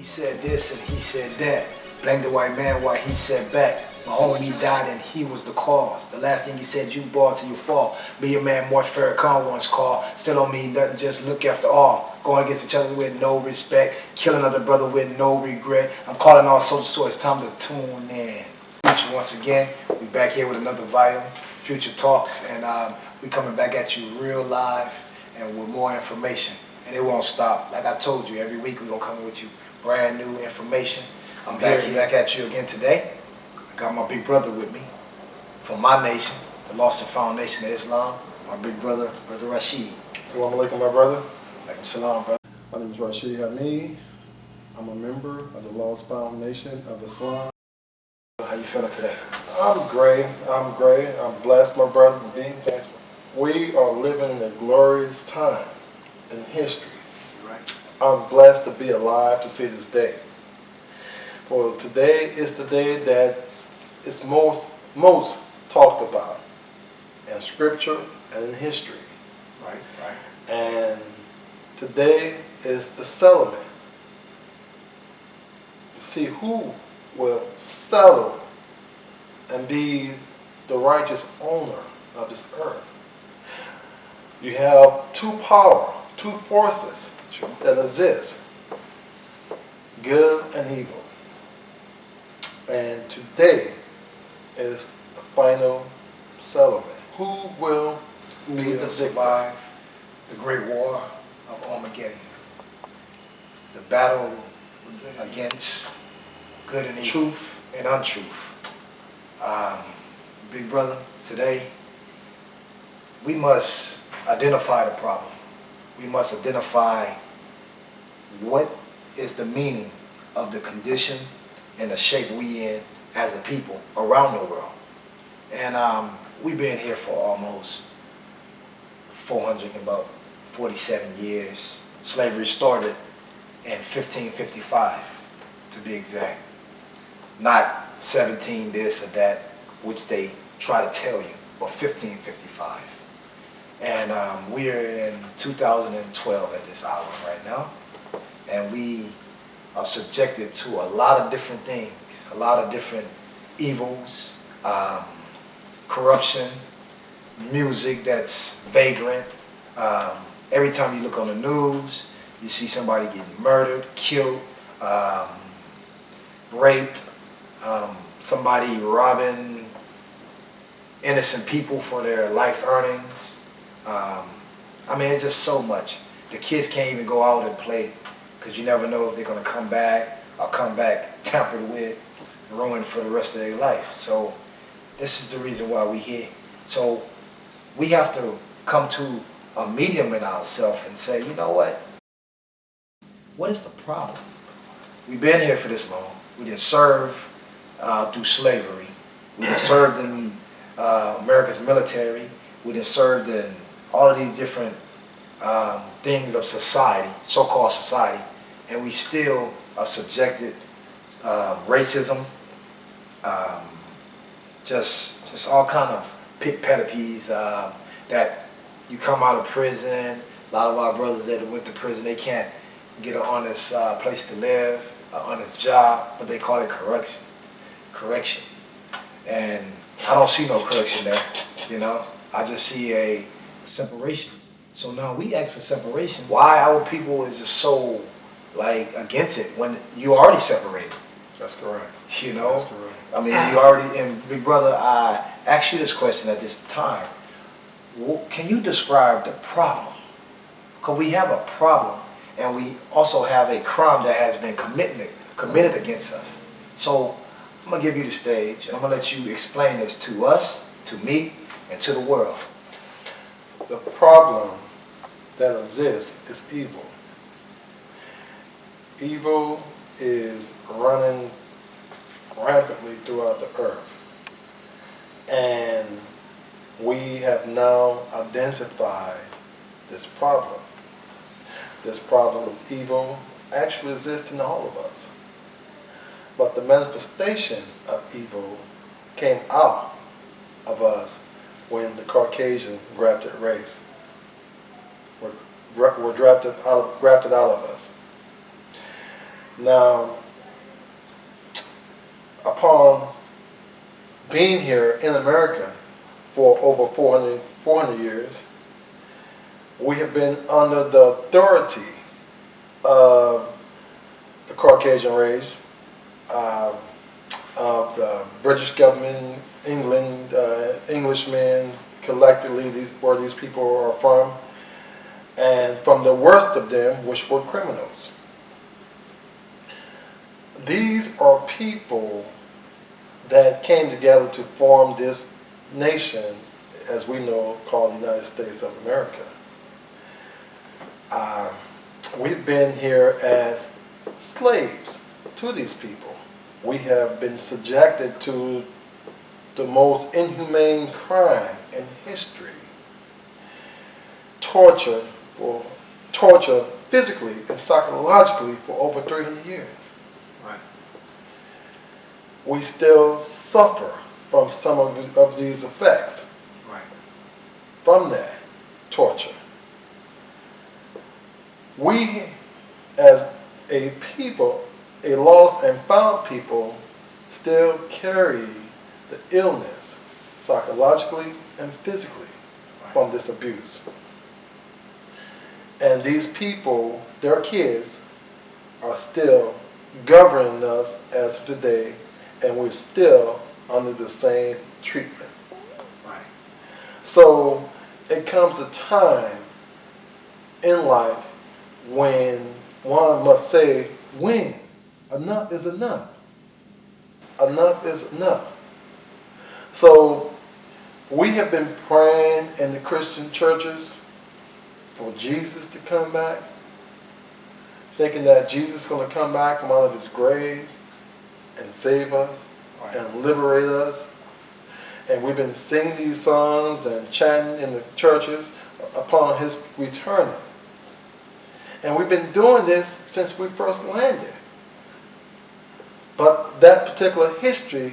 said this and he said that. Blame the white man while he said back. My homie, he died and he was the cause. The last thing he said, you ball till you fall. Me and man Mort Farrakhan once called. Still don't mean nothing, just look after all. Going against each other with no respect. Killing another brother with no regret. I'm calling all soldiers, so it's time to tune in. Future once again. We back here with another volume, Future Talks. And we coming back at you real live and with more information. And it won't stop. Like I told you, every week we're going to come with you brand new information. I'm back at you again today. I got my big brother with me from my nation, the Lost and Found Nation of Islam. My big brother, Brother Rasheed. Assalamu alaikum, my brother. Alaikum salam, brother. My name is Rasheed Hameed. I'm a member of the Lost Found Nation of Islam. How you feeling today? I'm great. I'm blessed, my brother, to be thankful. We are living in a glorious time in history. Right. I'm blessed to be alive to see this day. For today is the day that is most talked about in scripture and in history. Right. And today is the settlement. To see who will settle and be the righteous owner of this earth. You have two forces that exist, good and evil. And today is the final settlement. Who will survive the Great War of Armageddon? The battle against good and evil, truth and untruth. Big brother, today we must identify the problem. We must identify what is the meaning of the condition and the shape we in as a people around the world. And we've been here for almost 447 years. Slavery started in 1555, to be exact. Not 17 this or that, which they try to tell you, but 1555. And we are in 2012 at this hour right now. And we are subjected to a lot of different things, a lot of different evils, corruption, music that's vagrant. Every time you look on the news, you see somebody getting murdered, killed, raped, somebody robbing innocent people for their life earnings. I mean, it's just so much. The kids can't even go out and play because you never know if they're going to come back or come back tampered with, ruined for the rest of their life. So this is the reason why we're here. So we have to come to a medium in ourselves and say, you know what is the problem? We've been here for this long. We didn't serve through slavery. We didn't serve in America's military. We didn't serve in all of these different things of society, so-called society, and we still are subjected racism, just all kind of pet peeves that you come out of prison. A lot of our brothers that went to prison, they can't get an honest place to live, an honest job, but they call it correction. And I don't see no correction there, you know. I just see a separation. So now we ask for separation. Why our people is just so like against it when you already separated? That's correct. You know? That's correct. I mean, you already, and big brother, I asked you this question at this time. Can you describe the problem? Because we have a problem and we also have a crime that has been committed against us. So I'm going to give you the stage and I'm going to let you explain this to us, to me, and to the world. The problem that exists is evil. Evil is running rampantly throughout the earth. And we have now identified this problem. This problem of evil actually exists in all of us. But the manifestation of evil came out of us when the Caucasian grafted race were grafted out of us. Now, upon being here in America for over 400 years, we have been under the authority of the Caucasian race, of the British government, England, Englishmen, collectively where these people are from, and from the worst of them, which were criminals. These are people that came together to form this nation, as we know, called the United States of America. We've been here as slaves to these people. We have been subjected to the most inhumane crime in history. Torture physically and psychologically for over 300 years. Right. We still suffer from some of these effects. Right. From that torture. We, as a people, a lost and found people, still carry the illness psychologically and physically from this abuse. And these people, their kids, are still governing us as of today, and we're still under the same treatment. Right. So it comes a time in life when one must say, when? Enough is enough. Enough is enough. So we have been praying in the Christian churches for Jesus to come back, thinking that Jesus is going to come back from out of his grave and save us and liberate us. And we've been singing these songs and chanting in the churches upon his returning. And we've been doing this since we first landed. But that particular history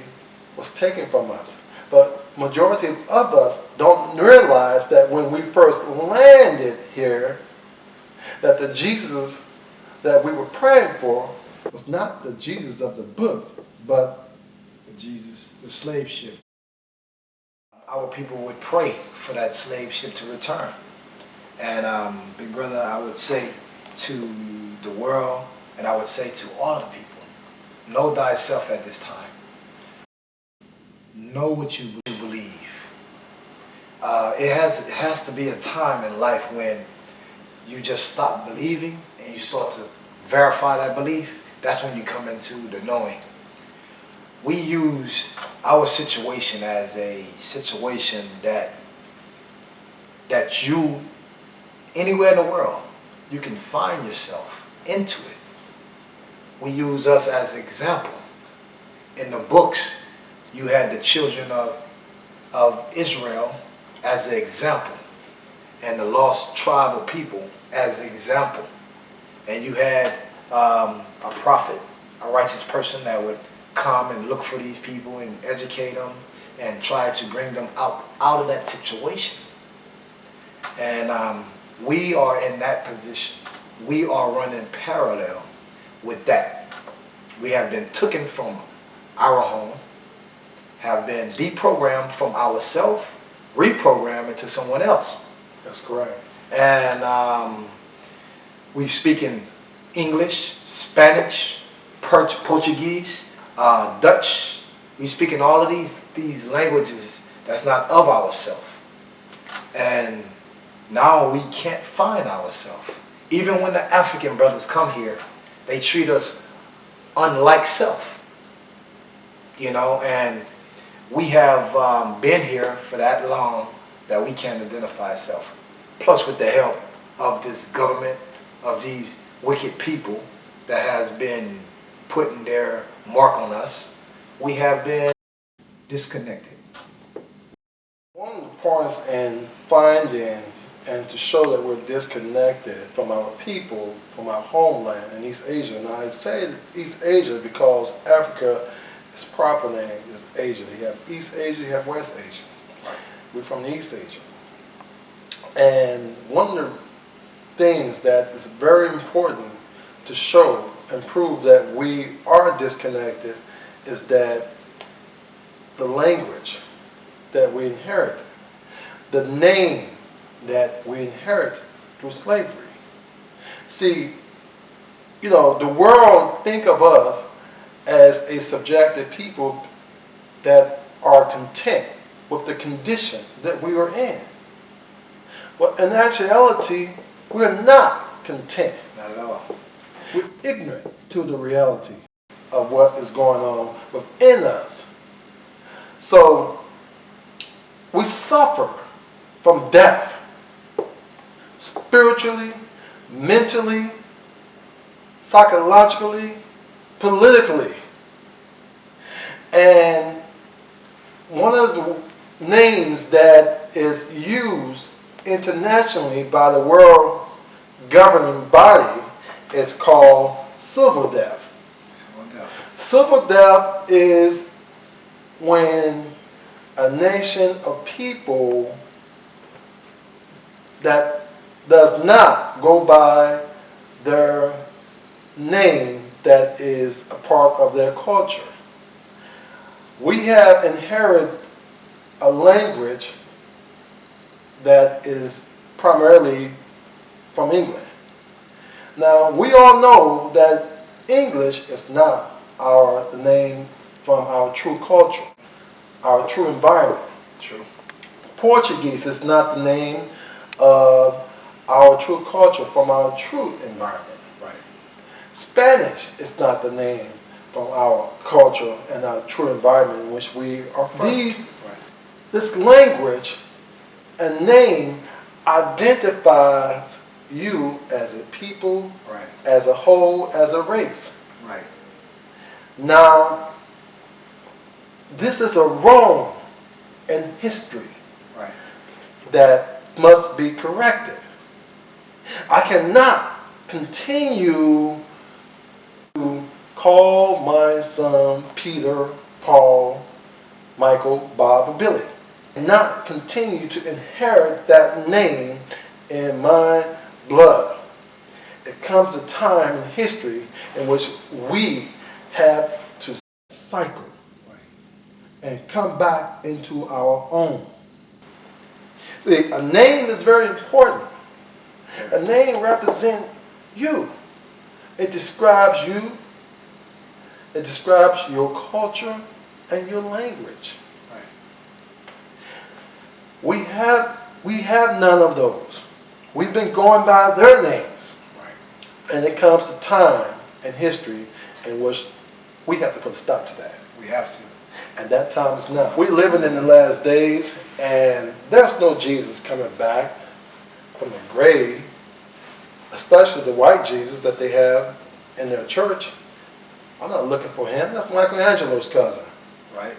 was taken from us. But majority of us don't realize that when we first landed here, that the Jesus that we were praying for was not the Jesus of the book, but The Jesus, the slave ship. Our people would pray for that slave ship to return. And big brother, I would say to the world, and I would say to all the people, know thyself at this time. Know what you believe. It has to be a time in life when you just stop believing and you start to verify that belief. That's when you come into the knowing. We use our situation as a situation that you, anywhere in the world, you can find yourself into it. We use us as an example. In the books, you had the children of Israel as an example, and the lost tribe of people as an example. And you had a prophet, a righteous person that would come and look for these people and educate them and try to bring them out of that situation. And we are in that position. We are running parallel with that. We have been taken from our home, have been deprogrammed from ourselves, reprogrammed into someone else. That's correct. And we speak in English, Spanish, Portuguese, Dutch. We speak in all of these languages that's not of ourselves. And now we can't find ourselves. Even when the African brothers come here, they treat us unlike self. You know, and we have been here for that long that we can't identify self. Plus with the help of this government, of these wicked people that has been putting their mark on us, we have been disconnected. One of the points in finding and to show that we're disconnected from our people, from our homeland in East Asia, and I say East Asia because Africa, its proper name is Asia. You have East Asia, you have West Asia. Right. We're from the East Asia. And one of the things that is very important to show and prove that we are disconnected is that the language that we inherited, the name that we inherited through slavery. See, you know, the world think of us as a subjected people that are content with the condition that we are in. But in actuality, we're not content. Not at all. We're ignorant to the reality of what is going on within us. So we suffer from death, spiritually, mentally, psychologically, politically. And one of the names that is used internationally by the world governing body is called civil death. Civil death is when a nation of people that does not go by their name that is a part of their culture. We have inherited a language that is primarily from England. Now, we all know that English is not the name from our true culture, our true environment. True. Portuguese is not the name of our true culture from our true environment. Right. Spanish is not the name from our culture and our true environment in which we are from. This language and name identifies you as a people, right, as a whole, as a race. Right. Now, this is a wrong in history, right, that must be corrected. I cannot continue to call my son Peter, Paul, Michael, Bob, or Billy. Not continue to inherit that name in my blood. It comes a time in history in which we have to cycle and come back into our own. See, a name is very important. A name represents you. It describes you. It describes your culture and your language. Right. We have none of those. We've been going by their names. Right. And it comes a time in history in which we have to put a stop to that. We have to. And that time is now. We're living in the last days, and there's no Jesus coming back from the grave, especially the white Jesus that they have in their church. I'm not looking for him. That's Michelangelo's cousin. Right.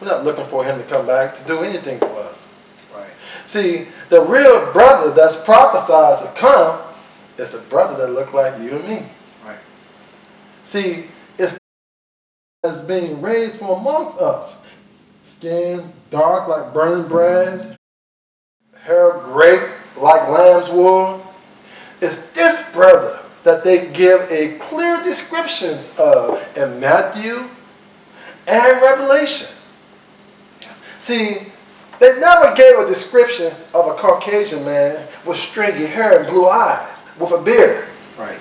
We're not looking for him to come back to do anything for us. Right. See, the real brother that's prophesied to come is a brother that look like you and me. Right. See, it's as being raised from amongst us. Skin dark like burning brass, hair gray like lamb's wool. It's this brother that they give a clear description of in Matthew and Revelation. Yeah. See, they never gave a description of a Caucasian man with stringy hair and blue eyes, with a beard. Right.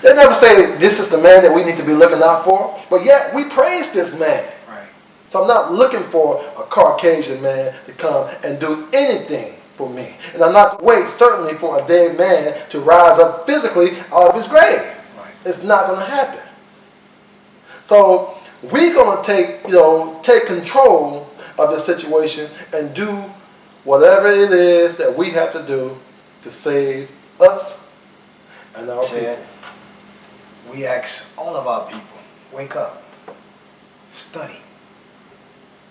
They never say this is the man that we need to be looking out for, but yet we praise this man. Right. So I'm not looking for a Caucasian man to come and do anything for me. And I'm not wait certainly for a dead man to rise up physically out of his grave. Right. It's not going to happen. So we're going to take control of the situation and do whatever it is that we have to do to save us and our Ted, people. we ask all of our people, wake up, study.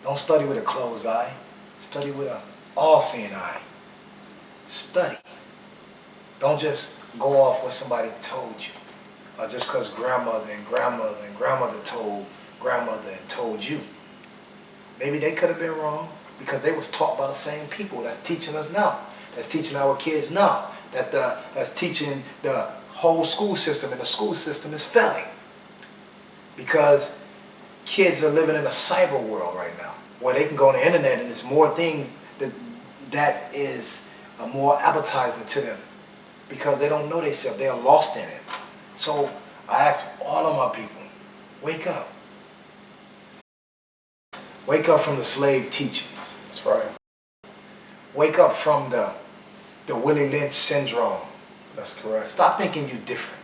Don't study with a closed eye. Study with an all-seeing eye. Study. Don't just go off what somebody told you. Or just because grandmother and grandmother and grandmother told grandmother and told you. Maybe they could have been wrong because they was taught by the same people that's teaching us now. That's teaching our kids now. That's teaching the whole school system, and the school system is failing. because kids are living in a cyber world right now where they can go on the internet and there's more things that is more appetizing to them because they don't know themselves. They're lost in it. So I ask all of my people, wake up. Wake up from the slave teachings. That's right. Wake up from the Willie Lynch syndrome. That's correct. Stop thinking you're different.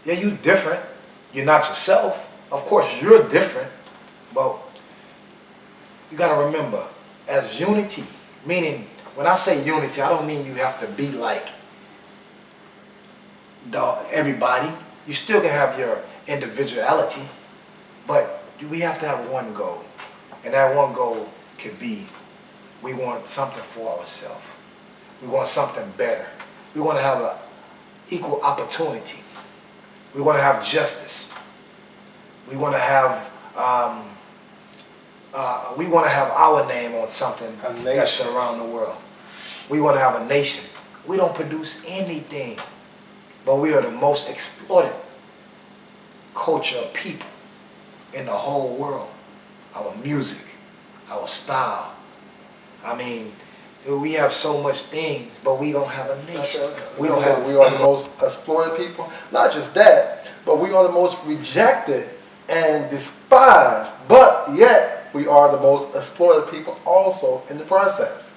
Yeah, you're different. You're not yourself. Of course, you're different. But you got to remember, as unity, meaning when I say unity, I don't mean you have to be like everybody. You still can have your individuality, but we have to have one goal. And that one goal could be, we want something for ourselves. We want something better. We want to have an equal opportunity. We want to have justice. We want to have our name on something that's around the world. We want to have a nation. We don't produce anything, but we are the most exploited culture of people in the whole world. Our music, our style. I mean, we have so much things, but we don't have a nation. We are the most exploited people. Not just that, but we are the most rejected and despised. But yet, we are the most exploited people also in the process.